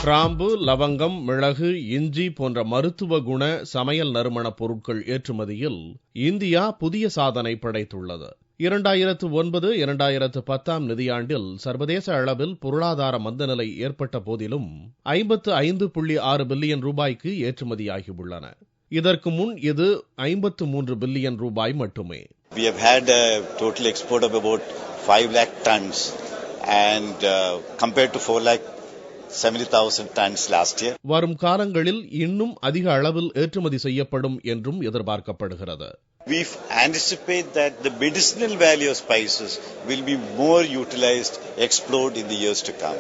கிராம்பு, லவங்கம், மிளகு, இஞ்சி போன்ற மருத்துவ குண சமையல் நறுமணப் பொருட்கள் ஏற்றுமதியில் இந்தியா புதிய சாதனை படைத்துள்ளது. 2009-2010 நிதியாண்டில் சர்வதேச அளவில் பொருளாதார மந்தநிலை ஏற்பட்ட போதிலும் 55.6 பில்லியன் ரூபாய்க்கு ஏற்றுமதியாகியுள்ளன. இதற்கு முன் இது 53 பில்லியன் ரூபாய் மட்டுமே. We have had a total export of about 5 lakh tons and compared to 4,70,000 tons last year. வரும் காலங்களில் இன்னும் அதிக அளவில் ஏற்றுமதி செய்யப்படும் என்றும் எதிர்பார்க்கப்படுகிறது. We anticipate that the medicinal value of spices will be more utilized, explored in the years to come.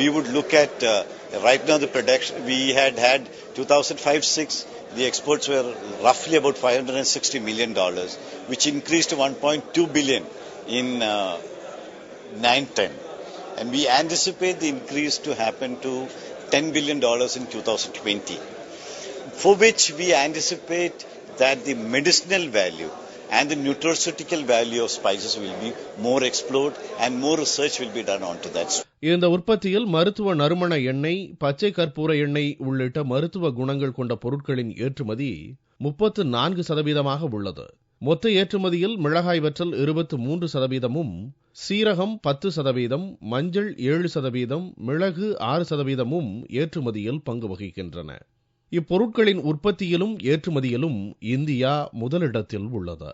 We would look at right now the production we had 2005-06. The exports were roughly about $560 million, which increased to $1.2 billion in 9-10. And we anticipate the increase to happen to $10 billion in 2020, for which we anticipate that the medicinal value and the nutraceutical value of spices will be more explored and more research will be done onto that. இந்த உற்பத்தியில் மருத்துவ நறுமண எண்ணெய், பச்சை கற்பூர எண்ணெய் உள்ளிட்ட மருத்துவ குணங்கள் கொண்ட பொருட்களின் ஏற்றுமதி 34% உள்ளது. மொத்த ஏற்றுமதியில் மிளகாய் வற்றல் 23%, சீரகம் 10%, மஞ்சள் 7%, மிளகு 6% ஏற்றுமதியில் பங்கு வகிக்கின்றன. இப்பொருட்களின் உற்பத்தியிலும் ஏற்றுமதியிலும் இந்தியா முதலிடத்தில் உள்ளது.